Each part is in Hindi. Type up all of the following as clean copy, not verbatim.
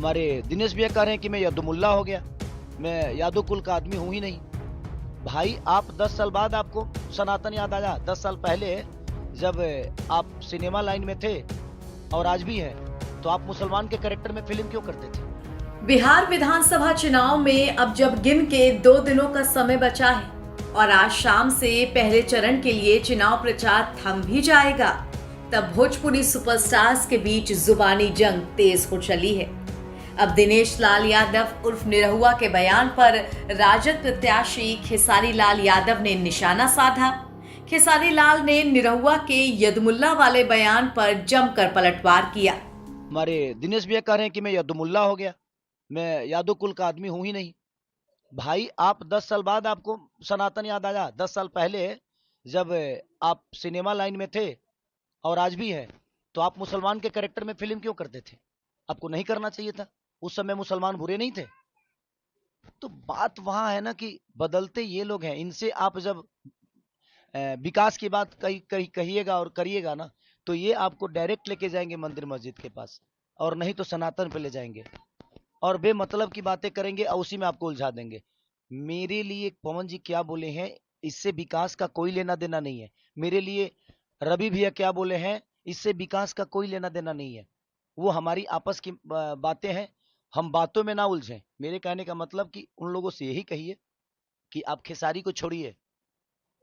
हमारे दिनेश भैया कह रहे हैं कि मैं यदुमुल्ला हो गया, मैं यादव कुल का आदमी हूं ही नहीं। भाई आप 10 साल बाद आपको सनातन याद आया? 10 साल पहले जब आप सिनेमा लाइन में थे और आज भी है, तो आप मुसलमान के कैरेक्टर में फिल्म क्यों करते थे? बिहार विधानसभा चुनाव में अब जब गिन के 2 दिनों का समय बचा है और आज शाम से पहले चरण के लिए चुनाव प्रचार थम भी जाएगा, तब भोजपुरी सुपरस्टार्स के बीच जुबानी जंग तेज हो चली है। अब दिनेश लाल यादव उर्फ निरहुआ के बयान पर राजद प्रत्याशी खेसारी लाल यादव ने निशाना साधा। खेसारी लाल ने निरहुआ के यदमुल्ला वाले बयान पर जमकर पलटवार किया। हमारे दिनेश भैया कह रहे हैं कि मैं यदुमुल्ला हो गया, मैं यादव कुल का आदमी हूं ही नहीं। भाई आप 10 साल बाद आपको सनातन याद आया? 10 साल पहले जब आप सिनेमा लाइन में थे और आज भी है, तो आप मुसलमान के कैरेक्टर में फिल्म क्यों करते थे? आपको नहीं करना चाहिए था। उस समय मुसलमान बुरे नहीं थे। तो बात वहां है ना कि बदलते ये लोग हैं। इनसे आप जब विकास की बात कहिएगा और करिएगा ना, तो ये आपको डायरेक्ट लेके जाएंगे मंदिर मस्जिद के पास, और नहीं तो सनातन पे ले जाएंगे और बेमतलब की बातें करेंगे और उसी में आपको उलझा देंगे। मेरे लिए पवन जी क्या बोले हैं, इससे विकास का कोई लेना देना नहीं है। मेरे लिए रवि भैया क्या बोले हैं, इससे विकास का कोई लेना देना नहीं है। वो हमारी आपस की बातें हैं, हम बातों में ना उलझें। मेरे कहने का मतलब कि उन लोगों से यही कहिए कि आप खेसारी को छोड़िए,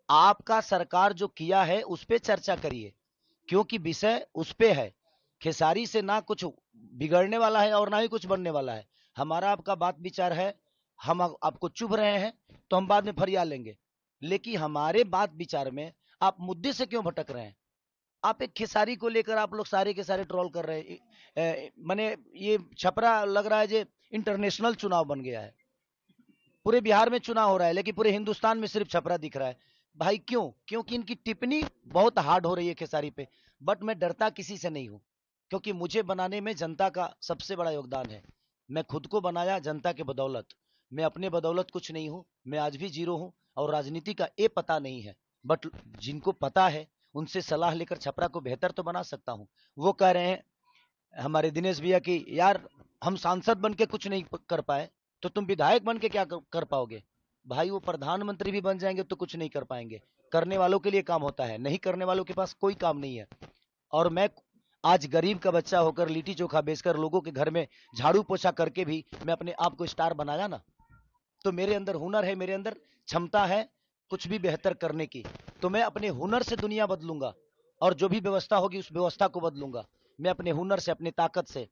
आपका सरकार जो किया है उस पे चर्चा करिए, क्योंकि विषय उस पे है। खेसारी से ना कुछ बिगड़ने वाला है और ना ही कुछ बनने वाला है। हमारा आपका बात विचार है, हम आपको चुभ रहे हैं तो हम बाद में फरियाद लेंगे, लेकिन हमारे बात विचार में आप मुद्दे से क्यों भटक रहे हैं? आप एक खेसारी को लेकर आप लोग सारे के सारे ट्रोल कर रहे हैं। माने ये छपरा लग रहा है जो इंटरनेशनल चुनाव बन गया है। पूरे बिहार में चुनाव हो रहा है लेकिन पूरे हिंदुस्तान में सिर्फ छपरा दिख रहा है। भाई क्यों? क्योंकि इनकी टिप्पणी बहुत हार्ड हो रही है खेसारी पे। बट मैं डरता किसी से नहीं हूं, क्योंकि मुझे बनाने में जनता का सबसे बड़ा योगदान है। मैं खुद को बनाया जनता के बदौलत। मैं अपने बदौलत कुछ नहीं हूं। मैं आज भी जीरो हूं और राजनीति का ये पता नहीं है। बट जिनको पता है उनसे सलाह लेकर छपरा को बेहतर तो बना सकता हूं। वो कह रहे हैं हमारे दिनेश भैया की, यार हम सांसद बन के कुछ नहीं कर पाए, तो तुम विधायक बन के क्या कर पाओगे? भाई वो प्रधानमंत्री भी बन जाएंगे तो कुछ नहीं कर पाएंगे। करने वालों के लिए काम होता है, नहीं करने वालों के पास कोई काम नहीं है। और मैं आज गरीब का बच्चा होकर लिट्टी चोखा बेचकर लोगों के घर में झाड़ू पोछा करके भी मैं अपने आप को स्टार बनाया ना। तो मेरे अंदर हुनर है, मेरे अंदर क्षमता है कुछ भी बेहतर करने की। तो मैं अपने हुनर से दुनिया बदलूंगा, और जो भी व्यवस्था होगी उस व्यवस्था को बदलूंगा मैं अपने हुनर से, अपनी ताकत से।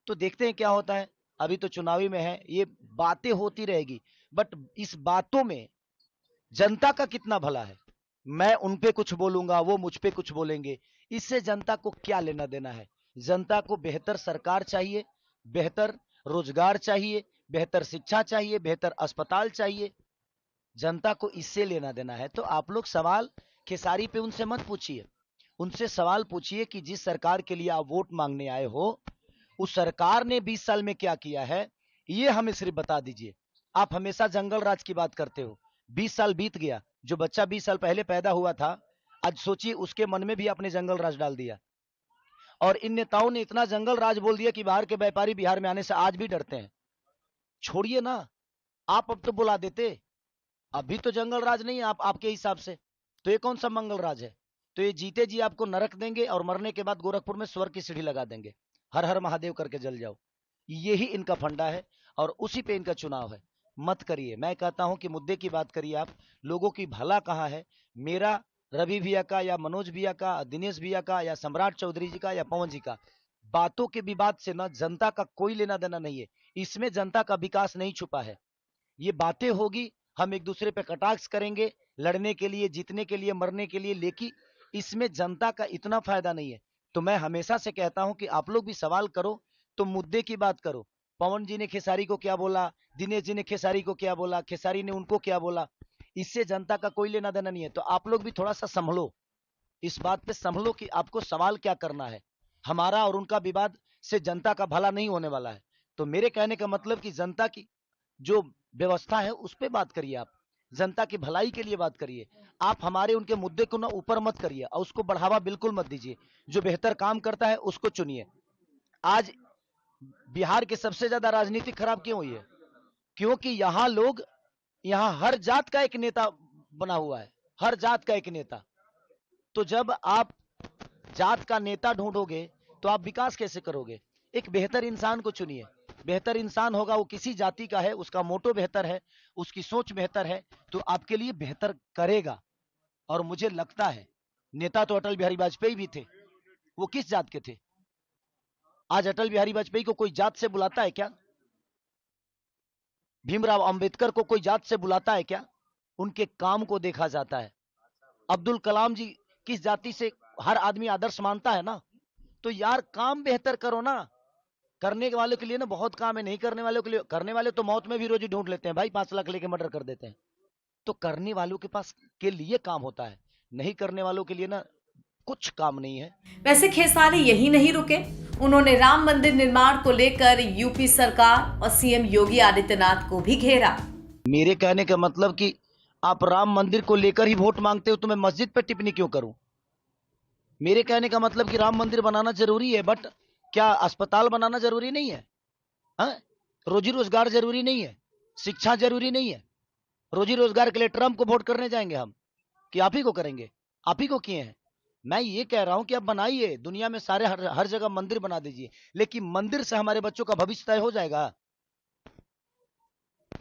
तो देखते हैं क्या होता है। अभी तो चुनावी में है, ये बातें होती रहेगी, बट इस बातों में जनता का कितना भला है? मैं उन पे कुछ बोलूंगा, वो मुझ पे कुछ बोलेंगे, इससे जनता को क्या लेना देना है? जनता को बेहतर सरकार चाहिए, बेहतर रोजगार चाहिए, बेहतर शिक्षा चाहिए, बेहतर अस्पताल चाहिए। जनता को इससे लेना देना है। तो आप लोग सवाल खेसारी पे उनसे मत पूछिए। उनसे सवाल पूछिए कि जिस सरकार के लिए आप वोट मांगने आए हो, उस सरकार ने 20 साल में क्या किया है, ये हमें सिर्फ बता दीजिए। आप हमेशा जंगल राज की बात करते हो। 20 साल बीत गया, जो बच्चा 20 साल पहले पैदा हुआ था, आज सोचिए उसके मन में भी आपने जंगल राज डाल दिया। और इन नेताओं ने इतना जंगल राज बोल दिया कि बाहर के व्यापारी बिहार में आने से आज भी डरते हैं। छोड़िए ना, आप अब तो बुला देते। अभी तो जंगल राज नहीं है आप, आपके हिसाब से तो ये कौन सा मंगल राज है? तो ये जीते जी आपको नरक देंगे और मरने के बाद गोरखपुर में स्वर्ग की सीढ़ी लगा देंगे, हर हर महादेव करके जल जाओ। यही इनका फंडा है और उसी पे इनका चुनाव है। मत करिए, मैं कहता हूं कि मुद्दे की बात करिए आप। लोगों की भला कहाँ है? मेरा, रवि भैया का या मनोज भैया का, दिनेश भैया का या सम्राट चौधरी जी का या पवन जी का, बातों के विवाद से ना जनता का कोई लेना देना नहीं है। इसमें जनता का विकास नहीं छुपा है। ये बातें होगी, हम एक दूसरे पे कटाक्ष करेंगे, लड़ने के लिए, जीतने के लिए, मरने के लिए, लेकिन इसमें जनता का इतना फायदा नहीं है। तो मैं हमेशा से कहता हूं कि आप लोग भी सवाल करो तो मुद्दे की बात करो। पवन जी ने खेसारी को क्या बोला, दिनेश जी ने खेसारी को क्या बोला, खेसारी ने उनको क्या बोला, इससे जनता का कोई लेना देना नहीं है। तो आप लोग भी थोड़ा सा संभलो, इस बात पे संभलो कि आपको सवाल क्या करना है। हमारा और उनका विवाद से जनता का भला नहीं होने वाला है। तो मेरे कहने का मतलब कि जनता की जो व्यवस्था है उस पर बात करिए। आप जनता की भलाई के लिए बात करिए। आप हमारे उनके मुद्दे को ना ऊपर मत करिए और उसको बढ़ावा बिल्कुल मत दीजिए। जो बेहतर काम करता है उसको चुनिए। आज बिहार की सबसे ज्यादा राजनीति खराब क्यों हुई है? क्योंकि यहाँ हर जात का एक नेता बना हुआ है, हर जात का एक नेता। तो जब आप जात का नेता ढूंढोगे तो आप विकास कैसे करोगे? एक बेहतर इंसान को चुनिए। बेहतर इंसान होगा, वो किसी जाति का है, उसका मोटो बेहतर है, उसकी सोच बेहतर है, तो आपके लिए बेहतर करेगा। और मुझे लगता है नेता तो अटल बिहारी वाजपेयी भी थे, वो किस जात के थे? आज अटल बिहारी वाजपेयी को कोई जात से बुलाता है क्या? भीमराव अंबेडकर को कोई जात से बुलाता है क्या? उनके काम को देखा जाता है। अब्दुल कलाम जी किस जाति से हर आदमी आदर्श मानता है ना। तो यार काम बेहतर करो ना। करने वालों के लिए ना बहुत काम है, नहीं करने वालों के लिए, करने वाले तो मौत में भी रोजी ढूंढ लेते हैं भाई, 5 लाख लेके मर्डर कर देते हैं। तो करने वालों के पास के लिए काम होता है, नहीं करने वालों के लिए ना कुछ काम नहीं है। वैसे खेसारी यही नहीं रुके, उन्होंने राम मंदिर निर्माण को लेकर यूपी सरकार और सीएम योगी आदित्यनाथ को भी घेरा। मेरे कहने का मतलब कि आप राम मंदिर को लेकर ही वोट मांगते हो तो मैं मस्जिद पर टिप्पणी क्यों करूं? मेरे कहने का मतलब कि राम मंदिर बनाना जरूरी है, बट क्या अस्पताल बनाना जरूरी नहीं है? हाँ? रोजी रोजगार जरूरी नहीं है? शिक्षा जरूरी नहीं है? रोजी रोजगार के लिए ट्रम्प को वोट करने जाएंगे हम कि आप ही को करेंगे? आप ही को किए हैं। मैं ये कह रहा हूं कि आप बनाइए, दुनिया में सारे हर जगह मंदिर बना दीजिए, लेकिन मंदिर से हमारे बच्चों का भविष्य तय हो जाएगा?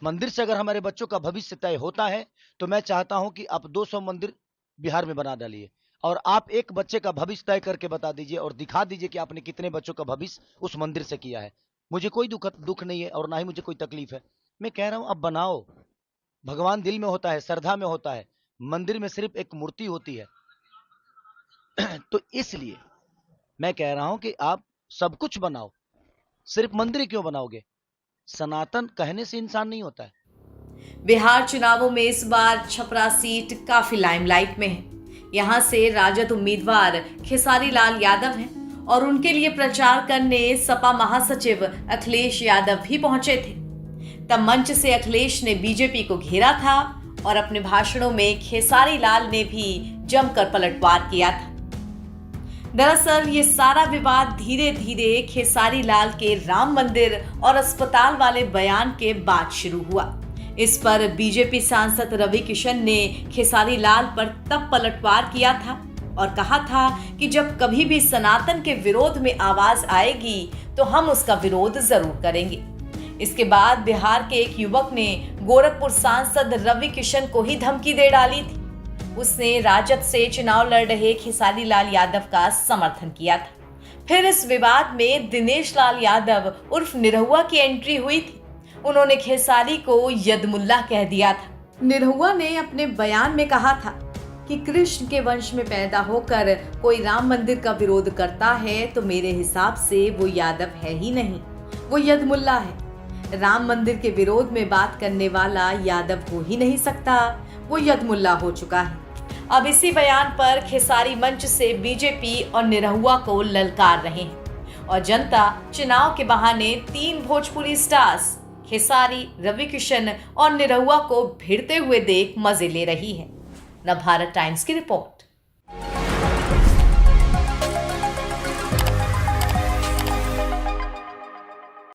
मंदिर से अगर हमारे बच्चों का भविष्य तय होता है तो मैं चाहता हूं कि आप 200 मंदिर बिहार में बना डालिए और आप एक बच्चे का भविष्य तय करके बता दीजिए और दिखा दीजिए कि आपने कितने बच्चों का भविष्य उस मंदिर से किया है। मुझे कोई दुख नहीं है और ना ही मुझे कोई तकलीफ है। मैं कह रहा हूं अब बनाओ। भगवान दिल में होता है, श्रद्धा में होता है, मंदिर में सिर्फ एक मूर्ति होती है। तो इसलिए मैं कह रहा हूं कि आप सब कुछ बनाओ, सिर्फ मंदिर क्यों बनाओगे? सनातन कहने से इंसान नहीं होता है। बिहार चुनावों में इस बार छपरा सीट काफी लाइमलाइट में है। यहां से राजद उम्मीदवार खेसारी लाल यादव हैं और उनके लिए प्रचार करने सपा महासचिव अखिलेश यादव भी पहुंचे थे। तब मंच से अखिलेश ने बीजेपी को घेरा था और अपने भाषणों में खेसारी लाल ने भी जमकर पलटवार किया था। दरअसल ये सारा विवाद धीरे धीरे खेसारी लाल के राम मंदिर और अस्पताल वाले बयान के बाद शुरू हुआ। इस पर बीजेपी सांसद रवि किशन ने खेसारी लाल पर तब पलटवार किया था और कहा था कि जब कभी भी सनातन के विरोध में आवाज आएगी तो हम उसका विरोध जरूर करेंगे। इसके बाद बिहार के एक युवक ने गोरखपुर सांसद रवि किशन को ही धमकी दे डाली थी। उसने राजद से चुनाव लड़ रहे खेसारी लाल यादव का समर्थन किया था। फिर इस विवाद में दिनेश लाल यादव उर्फ निरहुआ की एंट्री हुई थी। उन्होंने खेसारी को यदमुल्ला कह दिया था। निरहुआ ने अपने बयान में कहा था कि कृष्ण के वंश में पैदा होकर कोई राम मंदिर का विरोध करता है तो मेरे हिसाब से वो यादव है ही नहीं, वो यदमुल्ला है। राम मंदिर के विरोध में बात करने वाला यादव हो ही नहीं सकता, वो यदमुल्ला हो चुका है। अब इसी बयान पर खेसारी मंच से बीजेपी और निरहुआ को ललकार रहे हैं और जनता चुनाव के बहाने 3 भोजपुरी स्टार्स खेसारी, रवि किशन और निरहुआ को भिड़ते हुए देख मजे ले रही है। नवभारत टाइम्स की रिपोर्ट।